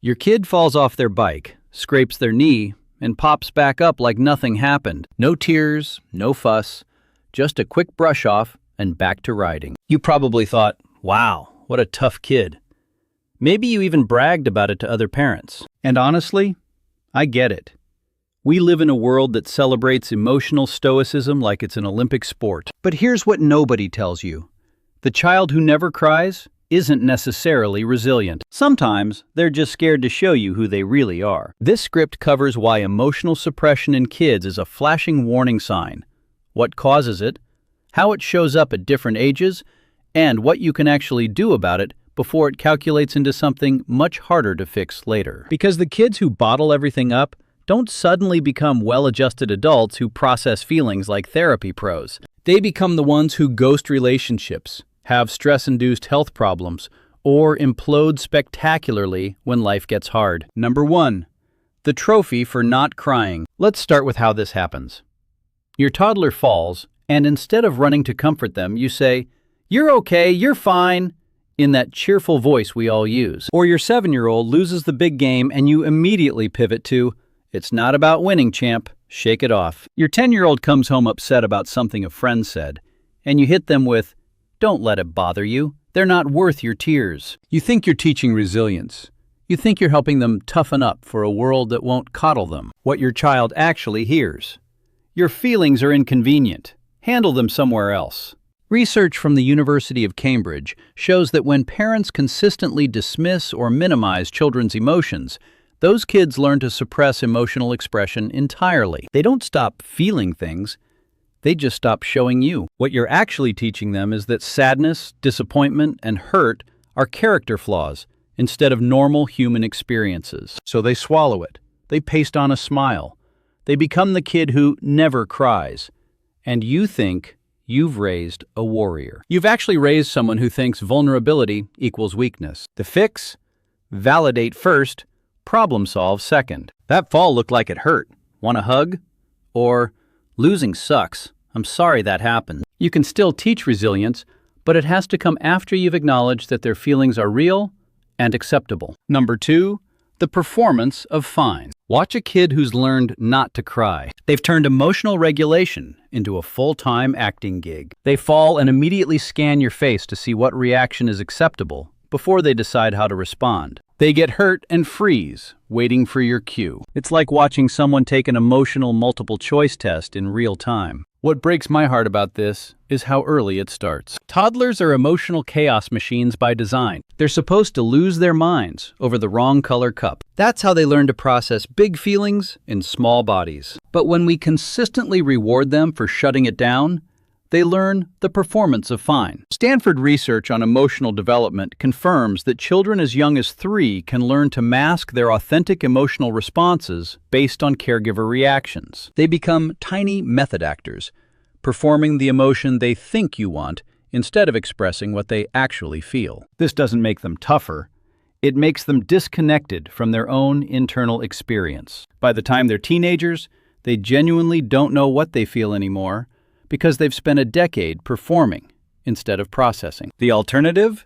Your kid falls off their bike, scrapes their knee, and pops back up like nothing happened. No tears, no fuss, just a quick brush off and back to riding. You probably thought, wow, what a tough kid. Maybe you even bragged about it to other parents. And honestly, I get it. We live in a world that celebrates emotional stoicism like it's an Olympic sport. But here's what nobody tells you. The child who never cries isn't necessarily resilient. Sometimes they're just scared to show you who they really are. This script covers why emotional suppression in kids is a flashing warning sign, what causes it, how it shows up at different ages, and what you can actually do about it before it calculates into something much harder to fix later. Because the kids who bottle everything up don't suddenly become well-adjusted adults who process feelings like therapy pros. They become the ones who ghost relationships, have stress-induced health problems, or implode spectacularly when life gets hard. Number 1. The trophy for not crying. Let's start with how this happens. Your toddler falls, and instead of running to comfort them, you say, "You're okay, you're fine," in that cheerful voice we all use. Or your 7-year-old loses the big game and you immediately pivot to, "It's not about winning, champ, shake it off." Your 10-year-old comes home upset about something a friend said, and you hit them with, "Don't let it bother you. They're not worth your tears." You think you're teaching resilience. You think you're helping them toughen up for a world that won't coddle them. What your child actually hears: "Your feelings are inconvenient. Handle them somewhere else." Research from the University of Cambridge shows that when parents consistently dismiss or minimize children's emotions, those kids learn to suppress emotional expression entirely. They don't stop feeling things, they just stop showing you. What you're actually teaching them is that sadness, disappointment, and hurt are character flaws instead of normal human experiences. So they swallow it. They paste on a smile. They become the kid who never cries. And you think you've raised a warrior. You've actually raised someone who thinks vulnerability equals weakness. The fix? Validate first, problem solve second. That fall looked like it hurt. Want a hug? Or, losing sucks. I'm sorry that happened. You can still teach resilience, but it has to come after you've acknowledged that their feelings are real and acceptable. Number 2, the performance of fine. Watch a kid who's learned not to cry. They've turned emotional regulation into a full-time acting gig. They fall and immediately scan your face to see what reaction is acceptable before they decide how to respond. They get hurt and freeze, waiting for your cue. It's like watching someone take an emotional multiple-choice test in real time. What breaks my heart about this is how early it starts. Toddlers are emotional chaos machines by design. They're supposed to lose their minds over the wrong color cup. That's how they learn to process big feelings in small bodies. But when we consistently reward them for shutting it down, they learn the performance of fine. Stanford research on emotional development confirms that children as young as 3 can learn to mask their authentic emotional responses based on caregiver reactions. They become tiny method actors, performing the emotion they think you want instead of expressing what they actually feel. This doesn't make them tougher. It makes them disconnected from their own internal experience. By the time they're teenagers, they genuinely don't know what they feel anymore, because they've spent a decade performing instead of processing. The alternative?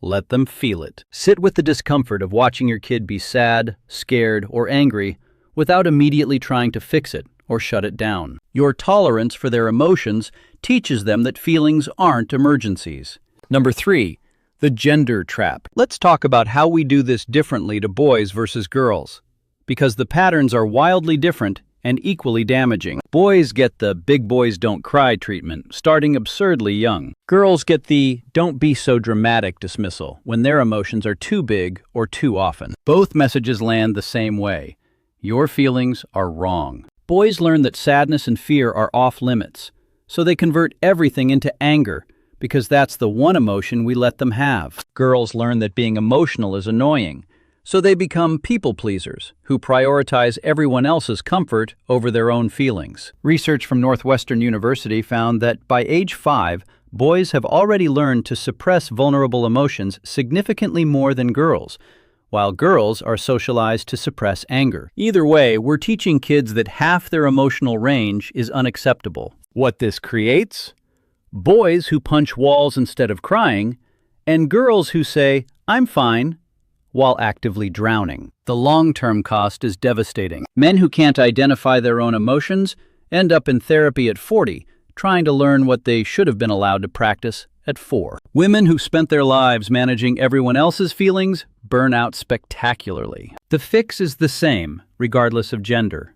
Let them feel it. Sit with the discomfort of watching your kid be sad, scared, or angry without immediately trying to fix it or shut it down. Your tolerance for their emotions teaches them that feelings aren't emergencies. Number 3, the gender trap. Let's talk about how we do this differently to boys versus girls, because the patterns are wildly different and equally damaging. Boys get the big boys don't cry treatment, starting absurdly young. Girls get the don't be so dramatic dismissal when their emotions are too big or too often. Both messages land the same way. Your feelings are wrong. Boys learn that sadness and fear are off limits, so they convert everything into anger because that's the one emotion we let them have. Girls learn that being emotional is annoying, so they become people pleasers who prioritize everyone else's comfort over their own feelings. Research from Northwestern University found that by age 5, boys have already learned to suppress vulnerable emotions significantly more than girls, while girls are socialized to suppress anger. Either way, we're teaching kids that half their emotional range is unacceptable. What this creates? Boys who punch walls instead of crying, and girls who say, "I'm fine," while actively drowning. The long-term cost is devastating. Men who can't identify their own emotions end up in therapy at 40, trying to learn what they should have been allowed to practice at 4. Women who spent their lives managing everyone else's feelings burn out spectacularly. The fix is the same, regardless of gender.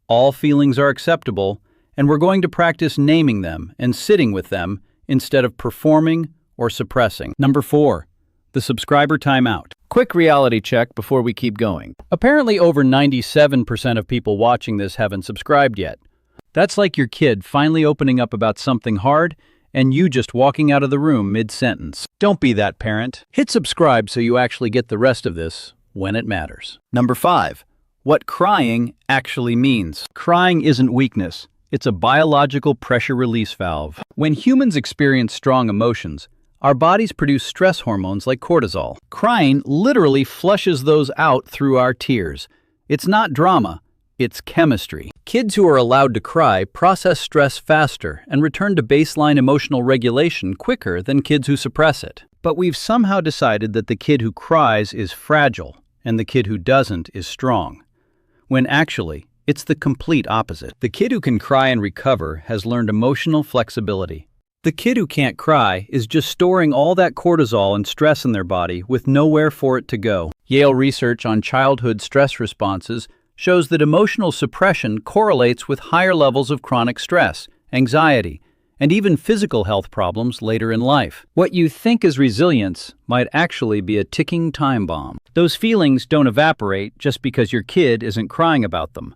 All feelings are acceptable, and we're going to practice naming them and sitting with them instead of performing or suppressing. Number 4, the subscriber timeout. Quick reality check before we keep going. Apparently over 97% of people watching this haven't subscribed yet. That's like your kid finally opening up about something hard and you just walking out of the room mid-sentence. Don't be that parent. Hit subscribe so you actually get the rest of this when it matters. Number 5, what crying actually means. Crying isn't weakness. It's a biological pressure release valve. When humans experience strong emotions, our bodies produce stress hormones like cortisol. Crying literally flushes those out through our tears. It's not drama, it's chemistry. Kids who are allowed to cry process stress faster and return to baseline emotional regulation quicker than kids who suppress it. But we've somehow decided that the kid who cries is fragile and the kid who doesn't is strong, when actually, it's the complete opposite. The kid who can cry and recover has learned emotional flexibility. The kid who can't cry is just storing all that cortisol and stress in their body with nowhere for it to go. Yale research on childhood stress responses shows that emotional suppression correlates with higher levels of chronic stress, anxiety, and even physical health problems later in life. What you think is resilience might actually be a ticking time bomb. Those feelings don't evaporate just because your kid isn't crying about them.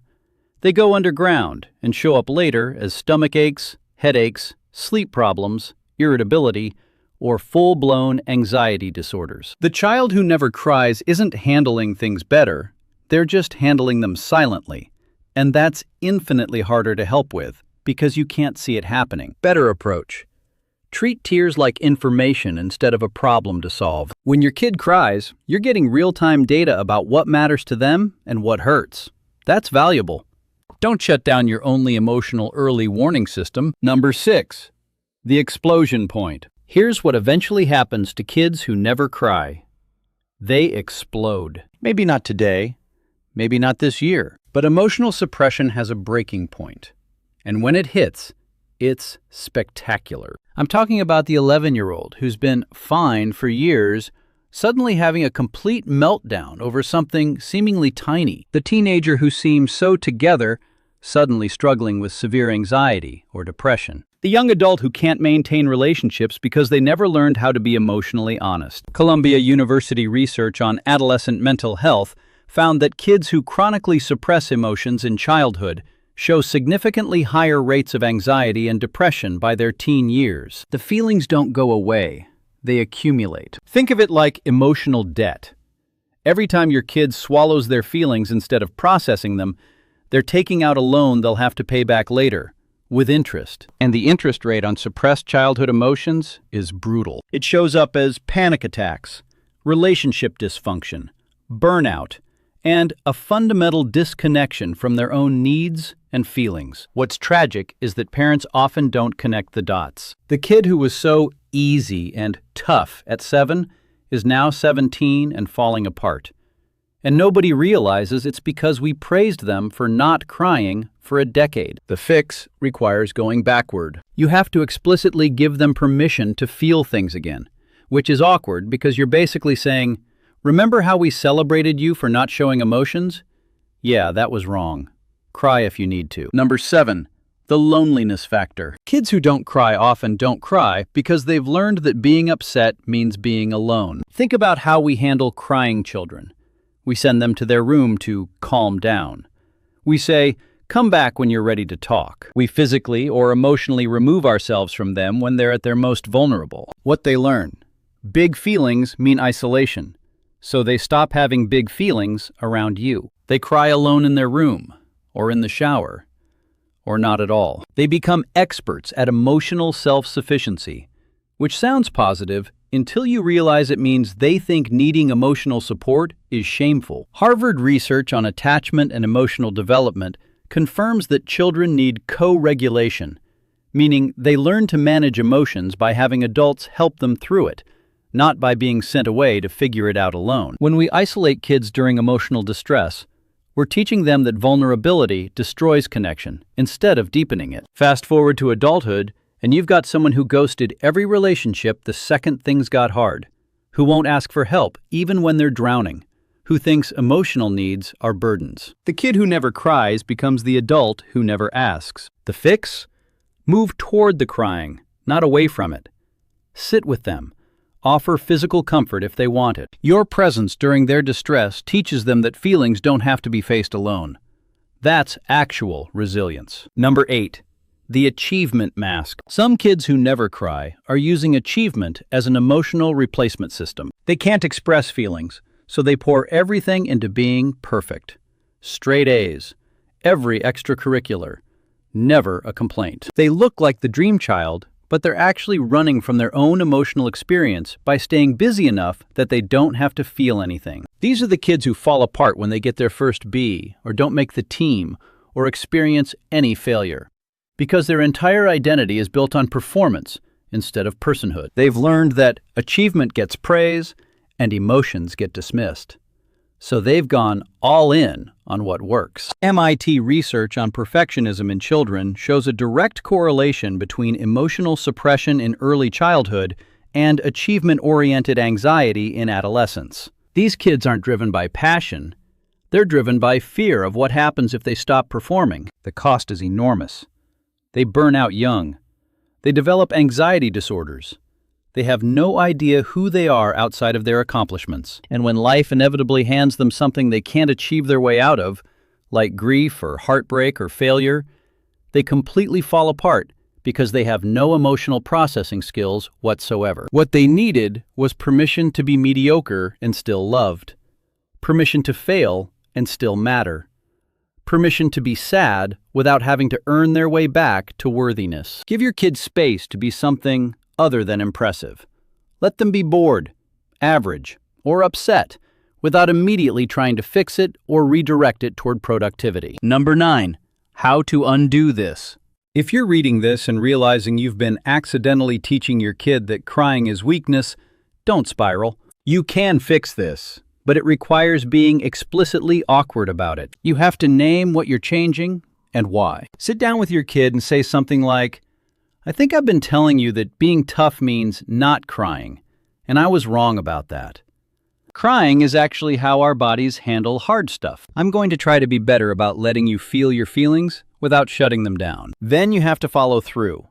They go underground and show up later as stomach aches, headaches, sleep problems, irritability, or full-blown anxiety disorders. The child who never cries isn't handling things better, they're just handling them silently, and that's infinitely harder to help with because you can't see it happening. Better approach. Treat tears like information instead of a problem to solve. When your kid cries, you're getting real-time data about what matters to them and what hurts. That's valuable. Don't shut down your only emotional early warning system. Number 6, the explosion point. Here's what eventually happens to kids who never cry. They explode. Maybe not today, maybe not this year, but emotional suppression has a breaking point. And when it hits, it's spectacular. I'm talking about the 11-year-old who's been fine for years, suddenly having a complete meltdown over something seemingly tiny. The teenager who seems so together, suddenly struggling with severe anxiety or depression. The young adult who can't maintain relationships because they never learned how to be emotionally honest. Columbia University research on adolescent mental health found that kids who chronically suppress emotions in childhood show significantly higher rates of anxiety and depression by their teen years. The feelings don't go away, they accumulate. Think of it like emotional debt. Every time your kid swallows their feelings instead of processing them, they're taking out a loan they'll have to pay back later, with interest. And the interest rate on suppressed childhood emotions is brutal. It shows up as panic attacks, relationship dysfunction, burnout, and a fundamental disconnection from their own needs and feelings. What's tragic is that parents often don't connect the dots. The kid who was so easy and tough at 7 is now 17 and falling apart. And nobody realizes it's because we praised them for not crying for a decade. The fix requires going backward. You have to explicitly give them permission to feel things again, which is awkward because you're basically saying, "Remember how we celebrated you for not showing emotions? Yeah, that was wrong. Cry if you need to." Number 7, the loneliness factor. Kids who don't cry often don't cry because they've learned that being upset means being alone. Think about how we handle crying children. We send them to their room to calm down. We say, "Come back when you're ready to talk." We physically or emotionally remove ourselves from them when they're at their most vulnerable. What they learn: big feelings mean isolation, so they stop having big feelings around you. They cry alone in their room, or in the shower, or not at all. They become experts at emotional self-sufficiency, which sounds positive until you realize it means they think needing emotional support is shameful. Harvard research on attachment and emotional development confirms that children need co-regulation, meaning they learn to manage emotions by having adults help them through it, not by being sent away to figure it out alone. When we isolate kids during emotional distress, we're teaching them that vulnerability destroys connection instead of deepening it. Fast forward to adulthood, and you've got someone who ghosted every relationship the second things got hard, who won't ask for help even when they're drowning, who thinks emotional needs are burdens. The kid who never cries becomes the adult who never asks. The fix? Move toward the crying, not away from it. Sit with them. Offer physical comfort if they want it. Your presence during their distress teaches them that feelings don't have to be faced alone. That's actual resilience. Number 8. The achievement mask. Some kids who never cry are using achievement as an emotional replacement system. They can't express feelings, so they pour everything into being perfect. Straight A's, every extracurricular, never a complaint. They look like the dream child, but they're actually running from their own emotional experience by staying busy enough that they don't have to feel anything. These are the kids who fall apart when they get their first B, or don't make the team, or experience any failure, because their entire identity is built on performance instead of personhood. They've learned that achievement gets praise and emotions get dismissed. So they've gone all in on what works. MIT research on perfectionism in children shows a direct correlation between emotional suppression in early childhood and achievement-oriented anxiety in adolescence. These kids aren't driven by passion. They're driven by fear of what happens if they stop performing. The cost is enormous. They burn out young. They develop anxiety disorders. They have no idea who they are outside of their accomplishments. And when life inevitably hands them something they can't achieve their way out of, like grief or heartbreak or failure, they completely fall apart because they have no emotional processing skills whatsoever. What they needed was permission to be mediocre and still loved, permission to fail and still matter, permission to be sad without having to earn their way back to worthiness. Give your kids space to be something other than impressive. Let them be bored, average, or upset without immediately trying to fix it or redirect it toward productivity. Number 9. How to undo this. If you're reading this and realizing you've been accidentally teaching your kid that crying is weakness, don't spiral. You can fix this, but it requires being explicitly awkward about it. You have to name what you're changing and why. Sit down with your kid and say something like, "I think I've been telling you that being tough means not crying, and I was wrong about that. Crying is actually how our bodies handle hard stuff. I'm going to try to be better about letting you feel your feelings without shutting them down." Then you have to follow through.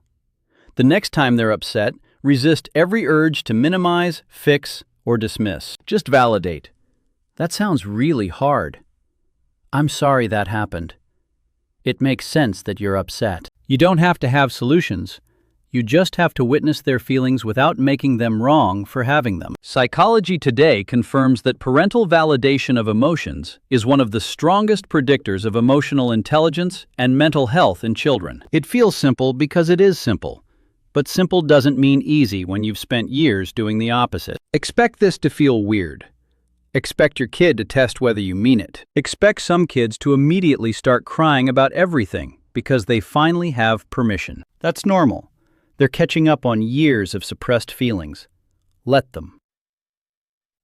The next time they're upset, resist every urge to minimize, fix, or dismiss. Just validate. "That sounds really hard. I'm sorry that happened. It makes sense that you're upset." You don't have to have solutions. You just have to witness their feelings without making them wrong for having them. Psychology Today confirms that parental validation of emotions is one of the strongest predictors of emotional intelligence and mental health in children. It feels simple because it is simple, but simple doesn't mean easy when you've spent years doing the opposite. Expect this to feel weird. Expect your kid to test whether you mean it. Expect some kids to immediately start crying about everything because they finally have permission. That's normal. They're catching up on years of suppressed feelings. Let them.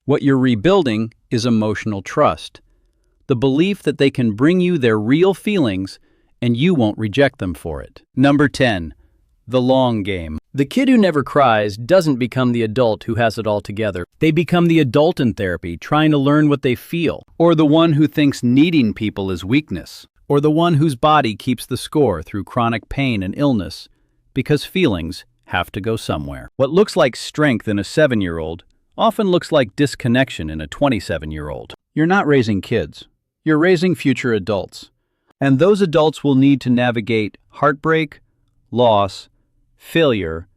What you're rebuilding is emotional trust, the belief that they can bring you their real feelings and you won't reject them for it. Number 10. The long game. The kid who never cries doesn't become the adult who has it all together. They become the adult in therapy trying to learn what they feel, or the one who thinks needing people is weakness, or the one whose body keeps the score through chronic pain and illness, because feelings have to go somewhere. What looks like strength in a 7-year-old often looks like disconnection in a 27-year-old. You're not raising kids. You're raising future adults. And those adults will need to navigate heartbreak, loss, failure,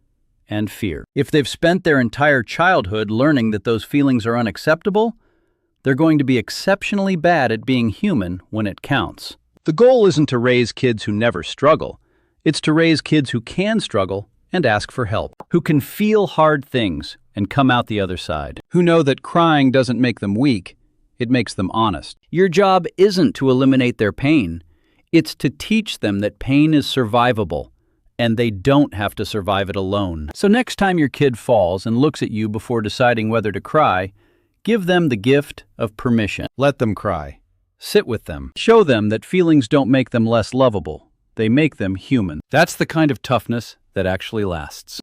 and fear. If they've spent their entire childhood learning that those feelings are unacceptable, they're going to be exceptionally bad at being human when it counts. The goal isn't to raise kids who never struggle. It's to raise kids who can struggle and ask for help, who can feel hard things and come out the other side, who know that crying doesn't make them weak, it makes them honest. Your job isn't to eliminate their pain. It's to teach them that pain is survivable and they don't have to survive it alone. So next time your kid falls and looks at you before deciding whether to cry, give them the gift of permission. Let them cry. Sit with them. Show them that feelings don't make them less lovable. They make them human. That's the kind of toughness that actually lasts.